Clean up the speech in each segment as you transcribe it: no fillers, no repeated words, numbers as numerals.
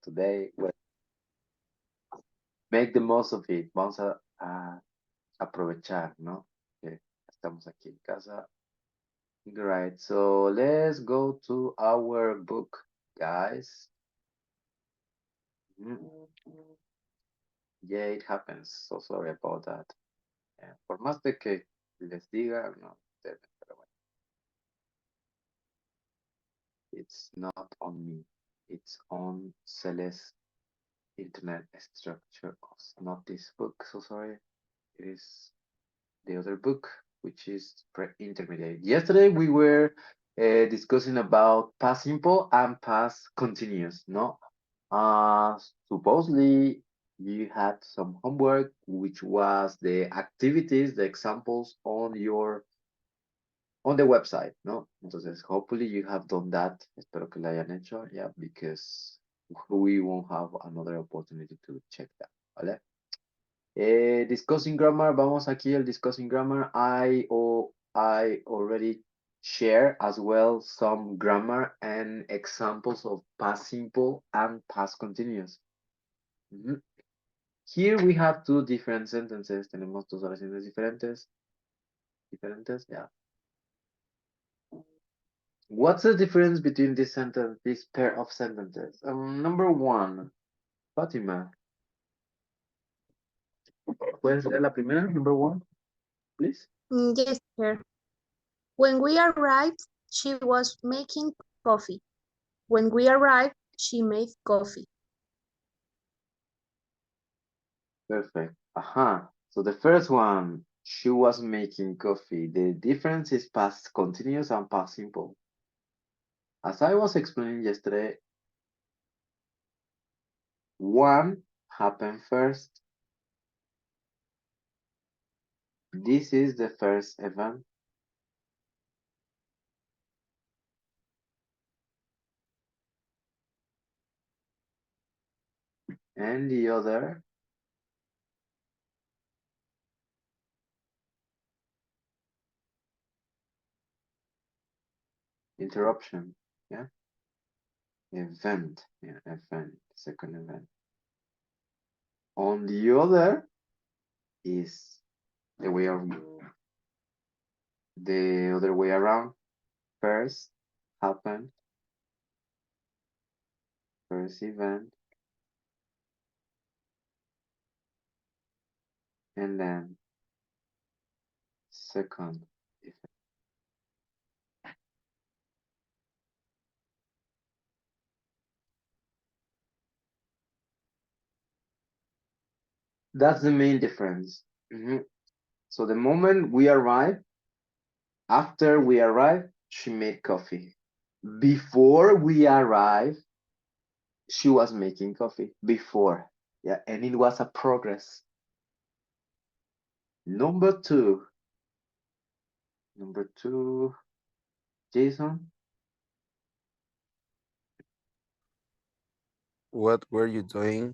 today. Well, make the most of it. Vamos a aprovechar, ¿no? Que estamos aquí en casa. Right, so let's go to our book, guys. Yeah, it happens. So sorry about that. Por más de que les diga, no, pero bueno. It's not on me. It's on Celeste internet structure. Not this book, so sorry. It is the other book, which is pre-intermediate. Yesterday we were discussing about past simple and past continuous, no? Supposedly you had some homework, which was the activities, the examples on the website, ¿no? Entonces, hopefully you have done that. Espero que lo hayan hecho, yeah, because we won't have another opportunity to check that, ¿vale? Discussing grammar, vamos aquí al discussing grammar. I already share as well some grammar and examples of past simple and past continuous. Here we have two different sentences. Tenemos dos oraciones diferentes. Yeah. What's the difference between this pair of sentences? Number one, Fatima. ¿Puedes leer la primera? Number one, please. Yes, sir. When we arrived, she was making coffee. When we arrived, she made coffee. Perfect. So the first one, she was making coffee. The difference is past continuous and past simple. As I was explaining yesterday, one happened first. This is the first event. And the other interruption. Yeah. Event. Yeah, event. Second event. On the other is the other way around. First happened. First event. And then second event. That's the main difference. So the moment we arrive, after we arrive, she made coffee. Before we arrive, she was making coffee. Before, yeah, and it was a progress. Number two, Jason. What were you doing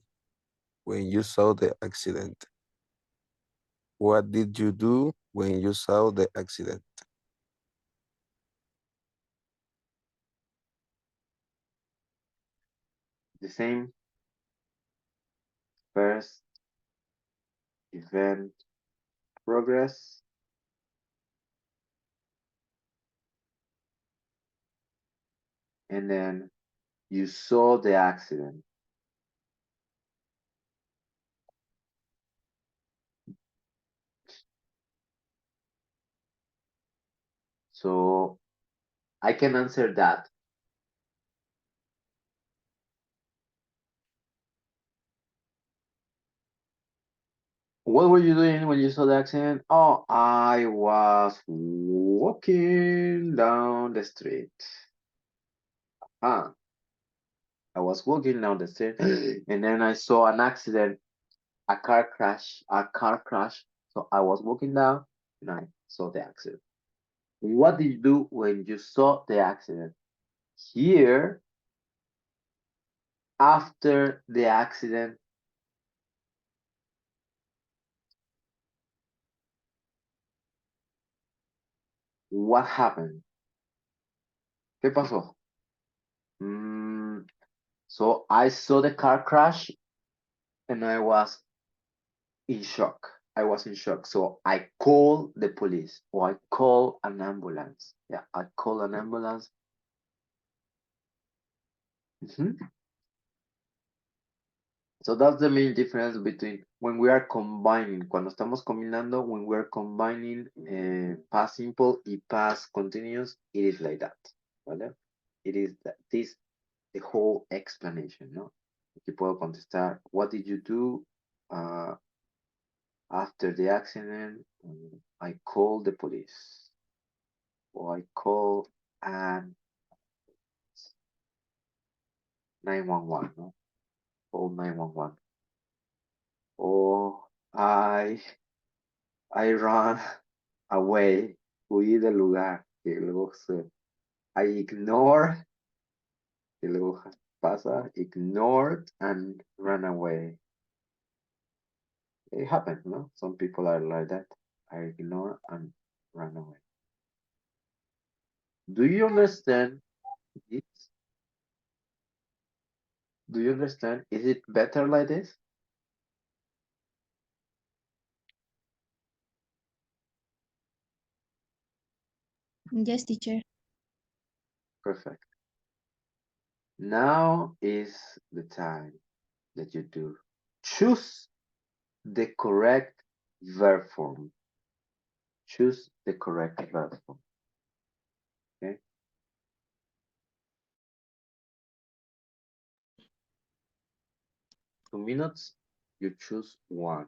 when you saw the accident? What did you do when you saw the accident? The same. First event, progress. And then you saw the accident. So I can answer that. What were you doing when you saw the accident? Oh, I was walking down the street. I was walking down the street and then I saw an accident, a car crash. So I was walking down and I saw the accident. What did you do when you saw the accident? Here, after the accident, what happened? ¿Qué pasó? So I saw the car crash and I was in shock. I was in shock. So I call the police or I call an ambulance. Yeah, I call an ambulance. Mhm. So that's the main difference between when we are combining, cuando estamos combinando, when we're combining past simple y past continuous, it is like that. ¿Vale? It is that this the whole explanation, ¿no? Aquí puedo contestar, what did you do after the accident? I called the police. Or I call an 911, ¿no? Call 911. Or I ran away, huí del lugar, que luego I ignore, que luego pasa, ignored and ran away. It happens, no? Some people are like that. I ignore and run away. Do you understand this? Do you understand? Is it better like this? Yes, teacher. Perfect. Now is the time that you do. Choose the correct verb form. Choose the correct verb form. Okay. 2 minutes, you choose one.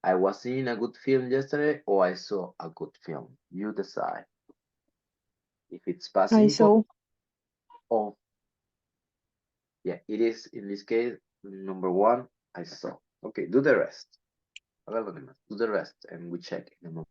I was seeing a good film yesterday or I saw a good film. You decide. If it's past I simple saw. or yeah, it is in this case number one, I saw. Okay, do the rest. Haga lo demás. Do the rest and we check in a moment.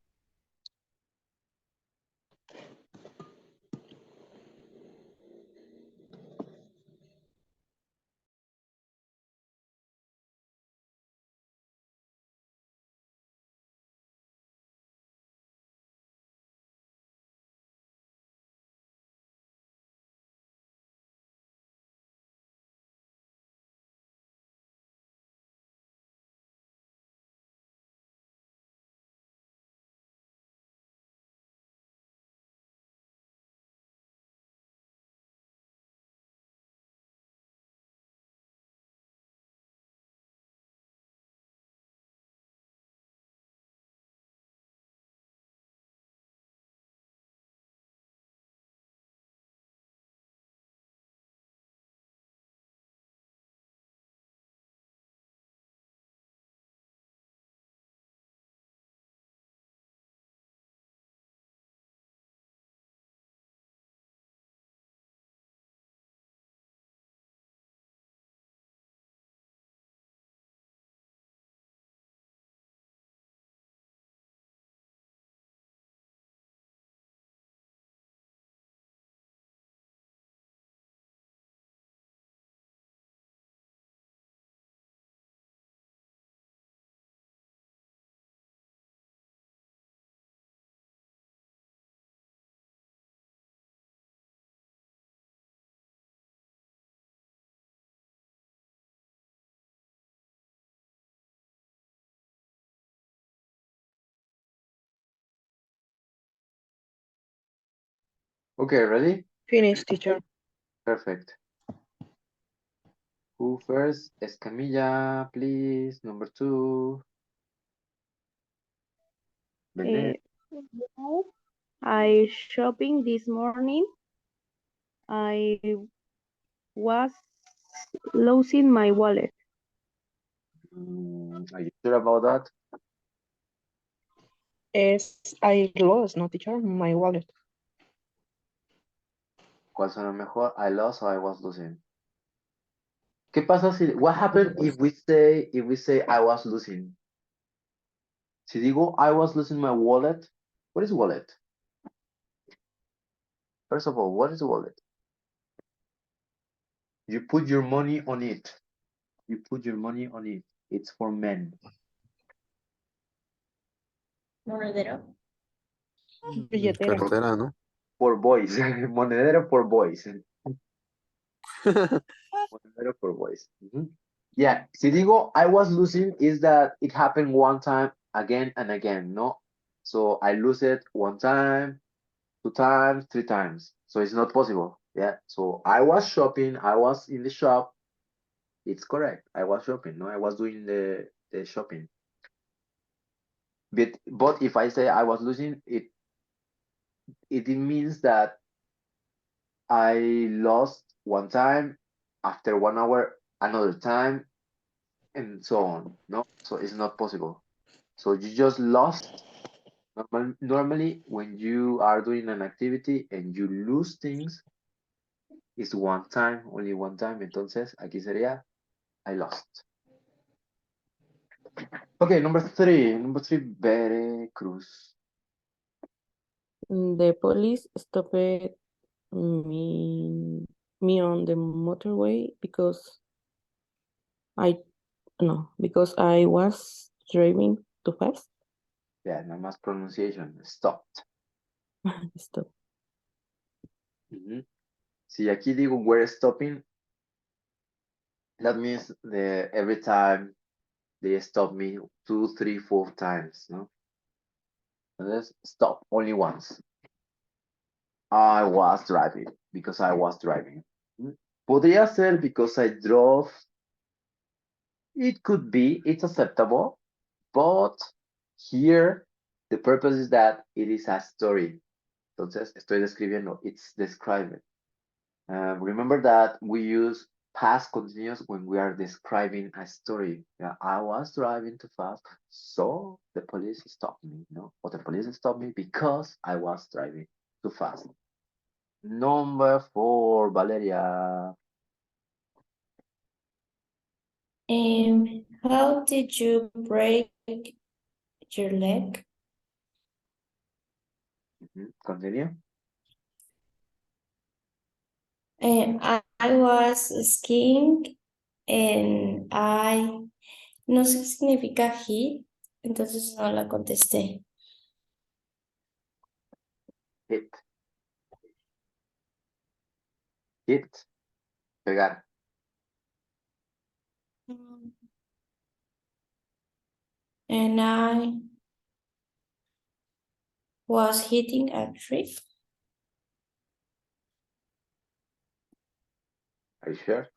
Okay, ready? Finish, teacher. Perfect. Who first? Escamilla, please. Number two. Belén. Well, I shopping this morning. I was losing my wallet. Are you sure about that? Yes, I lost, no, teacher, my wallet. ¿Cuál suena mejor? I lost or I was losing? ¿Qué pasa si, what happened if we say I was losing? Si digo I was losing my wallet, what is wallet? First of all, what is wallet? You put your money on it. You put your money on it. It's for men. Monedero. Billetera. Cartera, ¿no? For boys. Monedero for boys. Better for boys. Yeah, si digo I was losing is that it happened one time again and again, no? So I lose it one time, two times, three times. So it's not possible. Yeah. So I was shopping, I was in the shop. It's correct. I was shopping, no? I was doing the shopping. But if I say I was losing, it means that I lost one time, after 1 hour, another time, and so on. No, so it's not possible. So you just lost. Normally, when you are doing an activity and you lose things, it's one time, only one time. Entonces, aquí sería I lost. Okay, number three. Number three, Bere Cruz. The police stopped me on the motorway because because I was driving too fast. Yeah, nada más pronunciation. Stopped. Stop. Si aquí digo we're stopping, that means every time they stop me 2, 3, 4 times, no? Let's stop only once. I was driving because I was driving. Podría ser because I drove. It could be, it's acceptable, but here the purpose is that it is a story. Entonces estoy describiendo, it's describing. Remember that we use past continuous when we are describing a story. Yeah, I was driving too fast, so the police stopped me. No, or the police stopped me because I was driving too fast. Number 4, Valeria. How did you break your leg? Continue. I was skiing and no sé qué significa hit, entonces no la contesté. Hit. Hit. Pegar. And I was hitting a tree. Are you sure?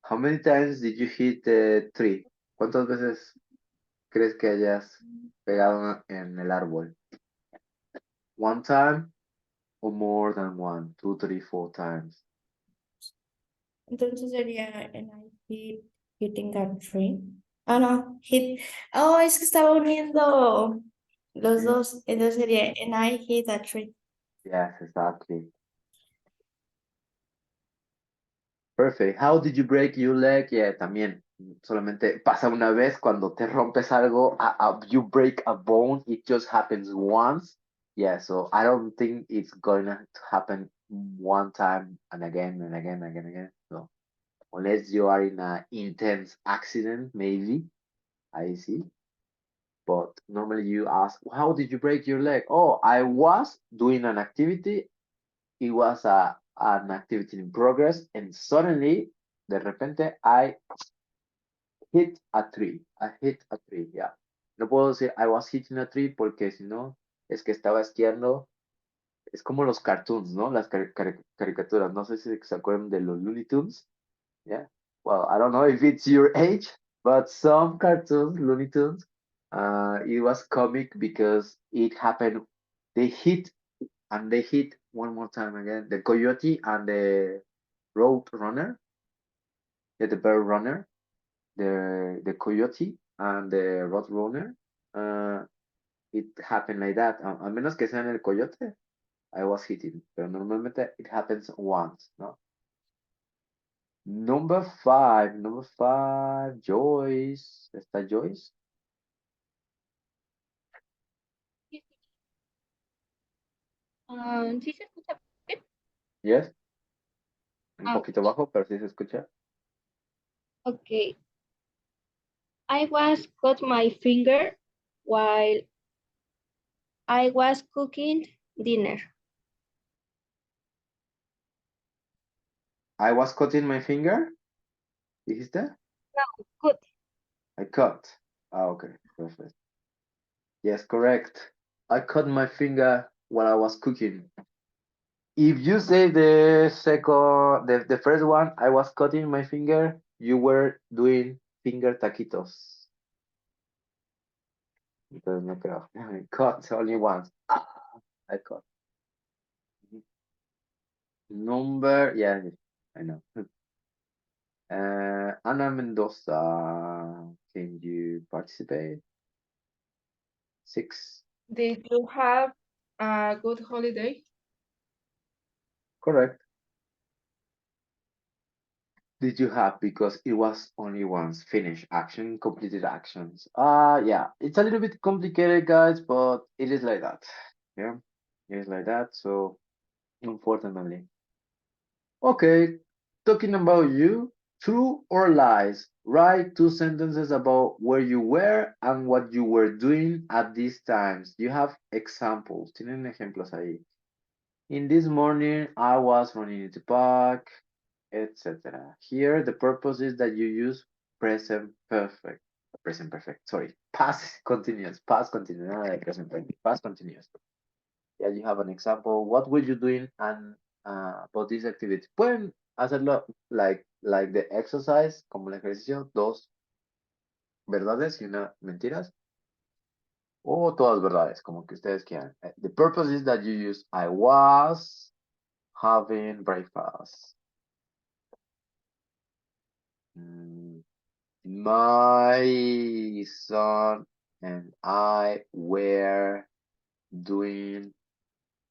How many times did you hit the tree? ¿Cuántas veces crees que hayas pegado en el árbol? One time or more than one, 2, 3, 4 times? Entonces sería and I hit hitting a tree. Ah, no, hit. Oh, es que estaba uniendo los dos. Entonces sería and I hit a tree. Yes, exactly. Perfect. How did you break your leg? Yeah, también. Solamente pasa una vez cuando te rompes algo. You break a bone. It just happens once. Yeah, so I don't think it's gonna happen one time and again and again and again and again. So unless you are in an intense accident, maybe. I see. But normally you ask, how did you break your leg? Oh, I was doing an activity. It was an activity in progress, and suddenly, de repente, I hit a tree. I hit a tree, yeah. No puedo decir I was hitting a tree porque si no, es que estaba esquiando. Es como los cartoons, ¿no? Las caricaturas. No sé si se acuerdan de los Looney Tunes. Yeah. Well, I don't know if it's your age, but some cartoons, Looney Tunes, it was comic because it happened. They hit and they hit one more time again. The coyote and the road runner, yeah, the bear runner, the coyote and the road runner. It happened like that. A menos que sea en el coyote, I was hitting. Pero normalmente it happens once, ¿no? Number 5, Joyce. ¿Está Joyce? ¿Sí se escucha? Yes. Un Ah, poquito bajo, pero sí se escucha. okay. I was cut my finger while I was cooking dinner. I was cutting my finger. ¿Dijiste? Good. I cut. Ah, okay, perfect. Yes, correct. I cut my finger while I was cooking. If you say the second, the first one, I was cutting my finger, you were doing finger taquitos. Entonces no creo. I cut only once. Ah, I cut. Number, yeah, I know. Ana Mendoza, can you participate? 6. Did you have a good holiday? Correct. Did you have, because it was only once, finished action, completed actions. Yeah, it's a little bit complicated, guys, but it is like that. Yeah, it is like that. So, unfortunately. Okay, talking about you, true or lies? Write 2 sentences about where you were and what you were doing at these times. You have examples. Tienen ejemplos ahí. In this morning, I was running in the park, etc. Here, the purpose is that you use present perfect, sorry, past continuous, not like present perfect, past continuous. Yeah, you have an example. What were you doing and about this activity? Pueden hacerlo like the exercise, como el ejercicio, 2 verdades y una mentiras, o todas verdades, como que ustedes quieran. The purpose is that you use I was having breakfast. My son and I were doing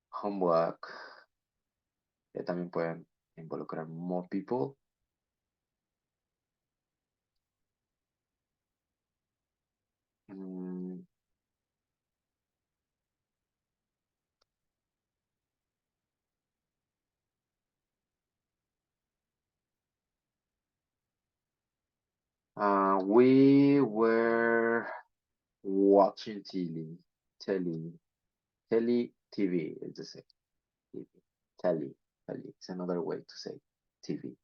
homework. Ya también pueden involucrar more people. We were watching TV is the same. TV. Telly. It's another way to say TV.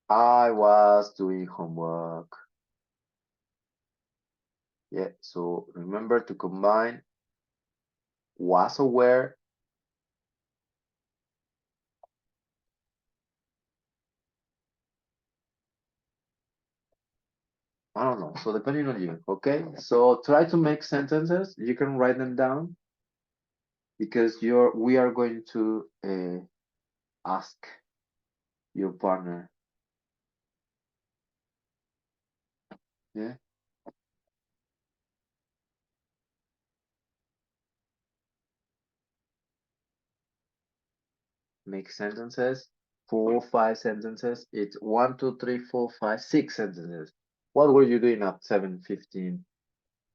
I was doing homework. Yeah, so remember to combine was or were. I don't know. So depending on you, okay? So try to make sentences. You can write them down because we are going to ask your partner. Yeah. Make sentences, 4, 5 sentences. It's 1, 2, 3, 4, 5, 6 sentences. What were you doing at 7:15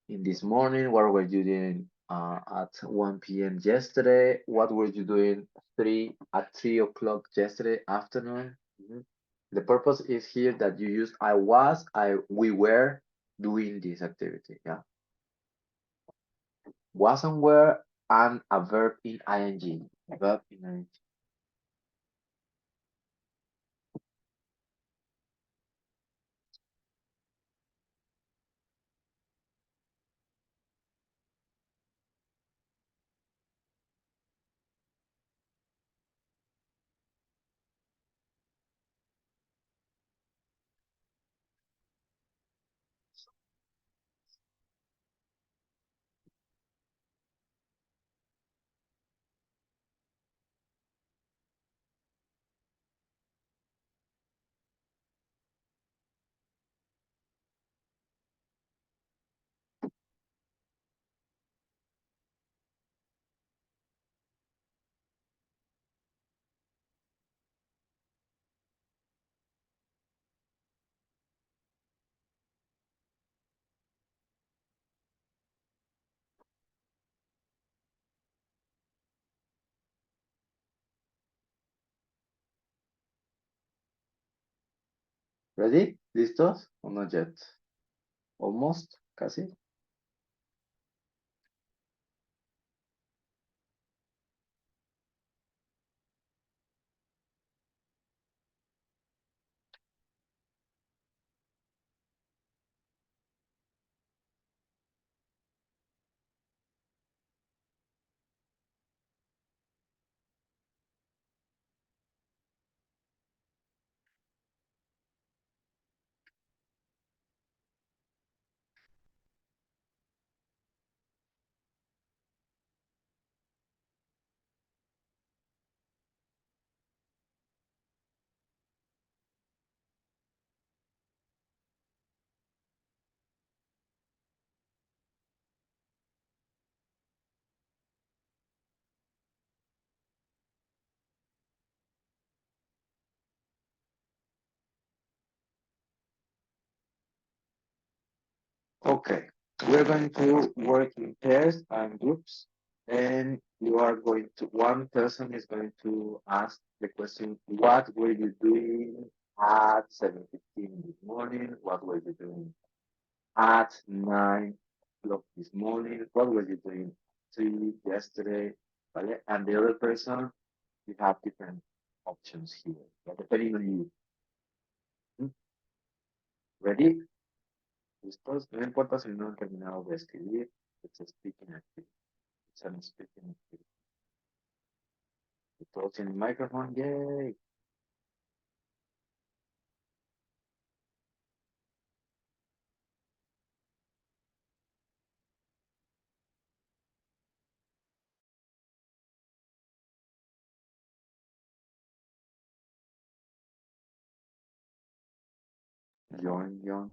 in this morning? What were you doing at 1 p.m. yesterday? What were you doing at 3 o'clock yesterday afternoon? The purpose is here that you use we were doing this activity. Yeah. Was and were and a verb in ing. Verb in ing. Ready? ¿Listos? ¿O not yet? Almost, casi. Okay, we're going to work in pairs and groups, and you are going to, one person is going to ask the question, what were you doing at 7:15 this morning? What were you doing at 9 o'clock this morning? What were you doing yesterday? ¿Vale? And the other person, you have different options here, depending on you. Ready? ¿Listos? No importa si no han terminado de escribir. It's a speaking activity. It's an speaking activity. Todos tienen microphone. Yay. John.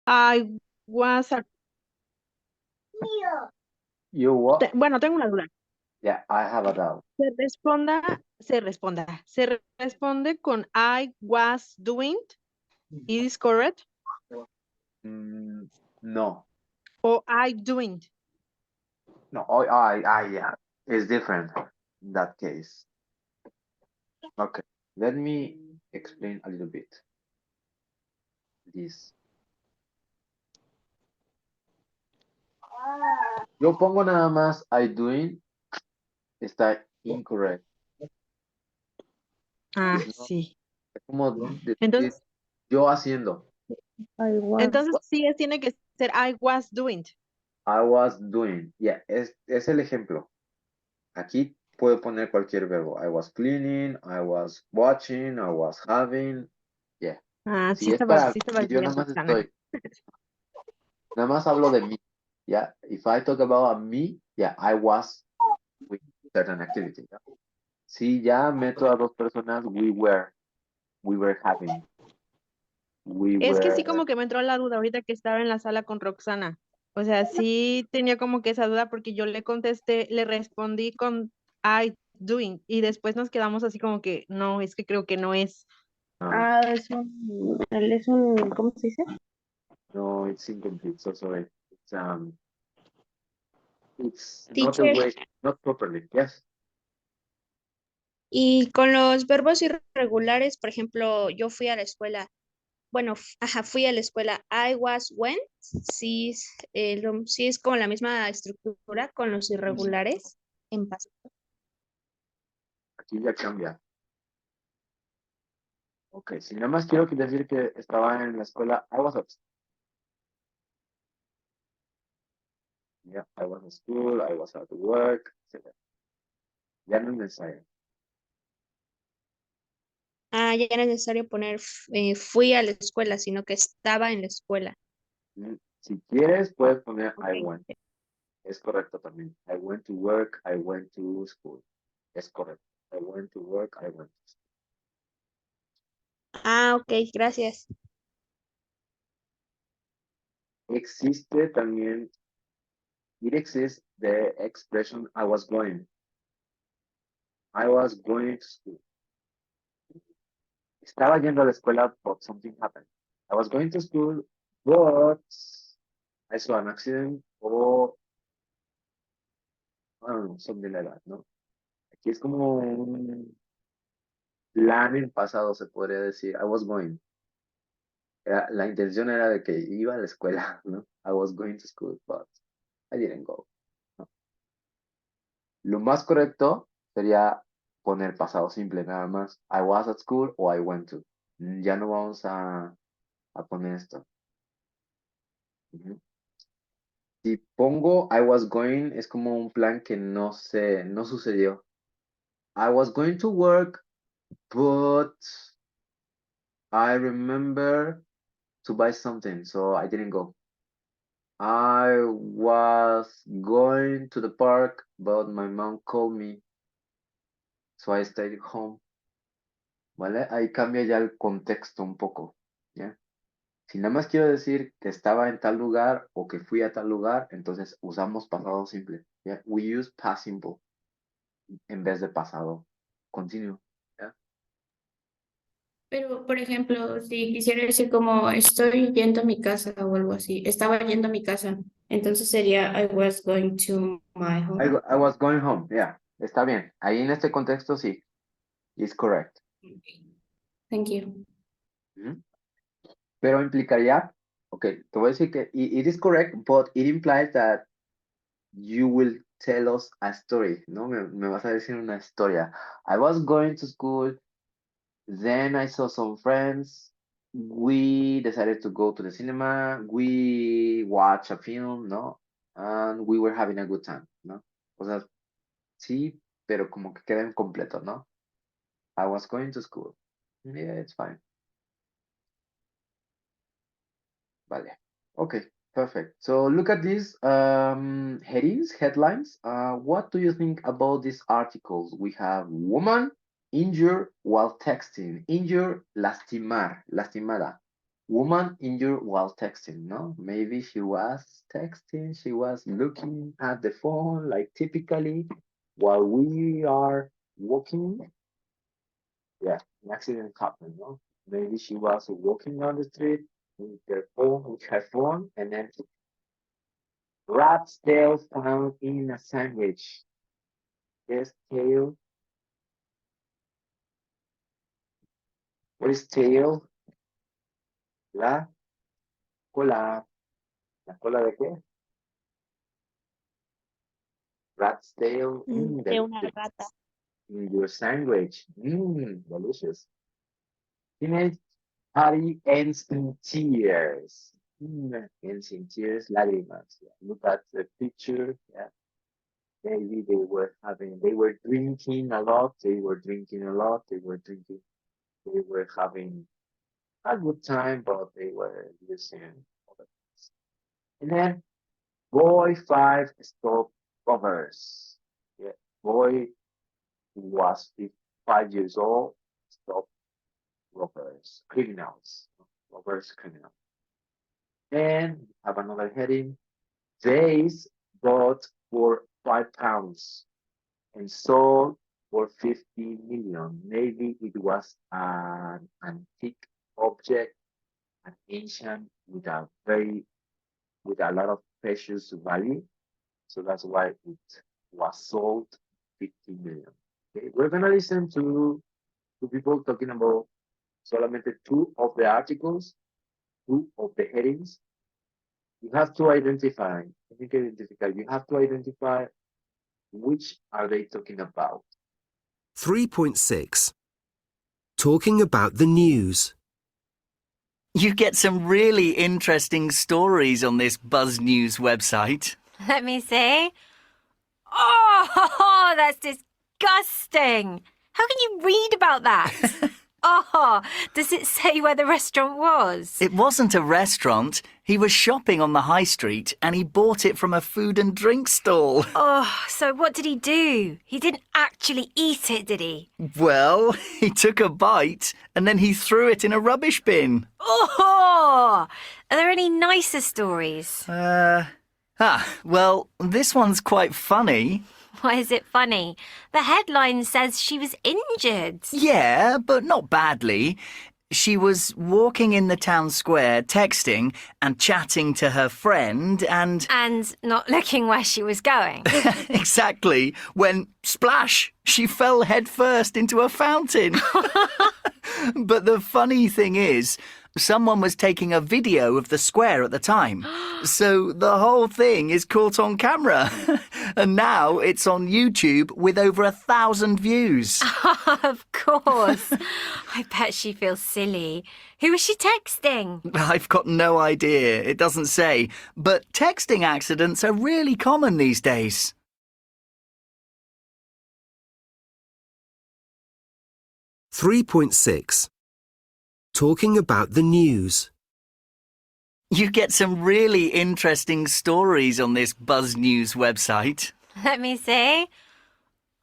I was a... You what? Bueno, tengo una duda. Yeah, I have a doubt. Se responde con I was doing. It is correct? No. O I doing. No, yeah. It's different in that case. Okay, let me explain a little bit this. Yo pongo nada más I doing, está incorrect. Ah, It's not- sí. Es como decir Entonces, yo haciendo. entonces sí tiene que ser I was doing. I was doing. Yeah, es el ejemplo. Aquí puedo poner cualquier verbo. I was cleaning, I was watching, I was having. Yeah. Ah, Si es para, si yo bien, nada más Roxana. estoy, nada más hablo de mí. Yeah. If I talk about me, yeah, I was with certain activity. Yeah? Si ya meto a dos personas, we were having, we Es que sí were. como que me entró la duda ahorita que estaba en la sala con Roxana. O sea, sí tenía como que esa duda porque yo le contesté, le respondí con I doing y después nos quedamos así como que no, es que creo que no es. Ah, es un, ¿cómo se dice? No, it's incomplete. So sorry. It's not the Teacher, way, not properly. Yes. y con los verbos irregulares, por ejemplo, yo fui a la escuela. Bueno, fui a la escuela. I was went. Sí, sí es como la misma estructura con los irregulares en pasado. Aquí ya cambia. Ok, si nada más quiero decir que estaba en la escuela, I was at, yeah, I was at school, I was at work, etc. Ya no es necesario. Ah, ya no es necesario poner fui a la escuela, sino que estaba en la escuela. Si quieres, puedes poner I Ok. went. Es correcto también. I went to work, I went to school. Es correcto. I went to work, I went to school. Ah, ok, gracias. Existe también, it exists the expression I was going. I was going to school. Estaba yendo a la escuela, but something happened. I was going to school, but I saw an accident or I don't know, something like that, ¿no? Aquí es como un plan en pasado, se podría decir. I was going. La intención era de que iba a la escuela, ¿no? I was going to school, but I didn't go. ¿no? Lo más correcto sería poner pasado simple nada más. I was at school o I went to. Ya no vamos a poner esto. Ujú. Si pongo I was going, es como un plan que no sucedió. I was going to work, but I remember to buy something, so I didn't go. I was going to the park, but my mom called me, so I stayed home. ¿Vale? Ahí cambia ya el contexto un poco, ¿ya? Si nada más quiero decir que estaba en tal lugar o que fui a tal lugar, entonces usamos pasado simple, ¿ya? We use past simple en vez de pasado continuo, ¿ya? Pero, por ejemplo, si quisiera decir como estoy yendo a mi casa o algo así, estaba yendo a mi casa, entonces sería I was going to my home. I was going home, yeah. Está bien. Ahí en este contexto sí, is correct. Thank you. Ujú. Pero implicaría, ok, te voy a decir que it is correct, but it implies that you will tell us a story, ¿no? Me vas a decir una historia. I was going to school, then I saw some friends, we decided to go to the cinema, we watched a film, ¿no? And we were having a good time, ¿no? O sea, sí, pero como que queda incompleto, ¿no? I was going to school. Yeah, it's fine. Vale. Okay, perfect. So look at these headings, headlines. What do you think about these articles? We have woman injured while texting. Injured, lastimar, lastimada. Woman injured while texting, no? Maybe she was texting, she was looking at the phone, like typically while we are walking. Yeah, an accident happened, no? Maybe she was walking on the street with her phone, and then rat's tail found in a sandwich. Yes, tail. What is tail? La cola. ¿La cola de qué? Rat's tail De una rata. in your sandwich. Delicious. Teenage party ends in tears. Ends in tears, lágrimas. Yeah. Look at the picture. Yeah. Maybe they were drinking a lot. They were having a good time, but they were using other things. And then boy 5 stop robbers. Yeah, boy who was 5 years old stop robbers, criminals, robbers, criminals. And we have another heading. Vase bought for £5 and sold for 50 million. Maybe it was an antique object, an ancient with a lot of precious value. So that's why it was sold 50 million. Okay, we're gonna listen to people talking about solamente two of the articles, two of the headings. You have to identify, you have to identify which are they talking about. 3.6. Talking about the news. You get some really interesting stories on this Buzz News website. Let me see. Oh, that's disgusting. How can you read about that? Oh, does it say where the restaurant was? It wasn't a restaurant. He was shopping on the high street and he bought it from a food and drink stall. Oh, so what did he do? He didn't actually eat it, did he? Well, he took a bite and then he threw it in a rubbish bin. Oh, are there any nicer stories? Well, this one's quite funny. Why is it funny? The headline says she was injured. Yeah, but not badly. She was walking in the town square, texting and chatting to her friend and... And not looking where she was going. Exactly. When, splash, she fell headfirst into a fountain. But the funny thing is, Someone was taking a video of the square at the time. So the whole thing is caught on camera. And now it's on YouTube with over 1,000 views. Of course. I bet she feels silly. Who was she texting? I've got no idea. It doesn't say. But texting accidents are really common these days. 3.6. Talking about the news. You get some really interesting stories on this Buzz News website. Let me see.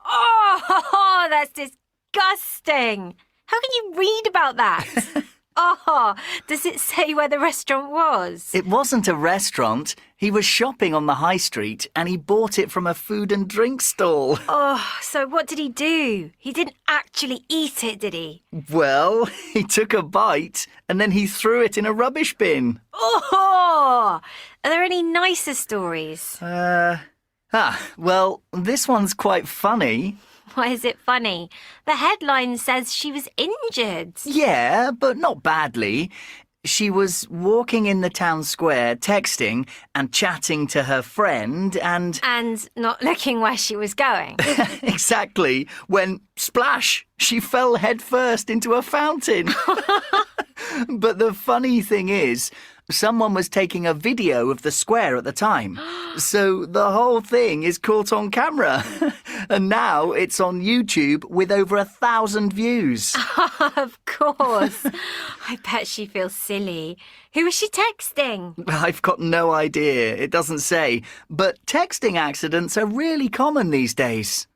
Oh, that's disgusting. How can you read about that? Oh, does it say where the restaurant was? It wasn't a restaurant. He was shopping on the high street and he bought it from a food and drink stall. Oh, so what did he do? He didn't actually eat it, did he? Well, he took a bite and then he threw it in a rubbish bin. Oh, are there any nicer stories? Well, this one's quite funny. Why is it funny? The headline says she was injured. Yeah, but not badly. She was walking in the town square, texting and chatting to her friend and... And not looking where she was going. Exactly, when, splash, she fell headfirst into a fountain. But the funny thing is, someone was taking a video of the square at the time. So the whole thing is caught on camera. And now it's on YouTube with over 1,000 views. Of course. I bet she feels silly. Who was she texting? I've got no idea. It doesn't say. But texting accidents are really common these days.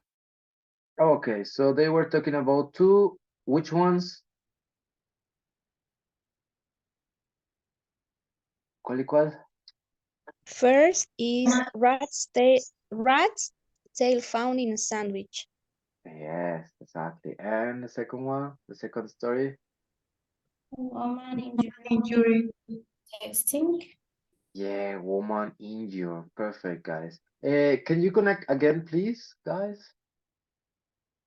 Okay, so they were talking about two. Which ones? ¿Cuál y cuál? First is rat's tail found in a sandwich. Yes, exactly. And the second one, the second story? Woman injury. Texting. Yeah, woman injured. Perfect, guys. Can you connect again, please, guys?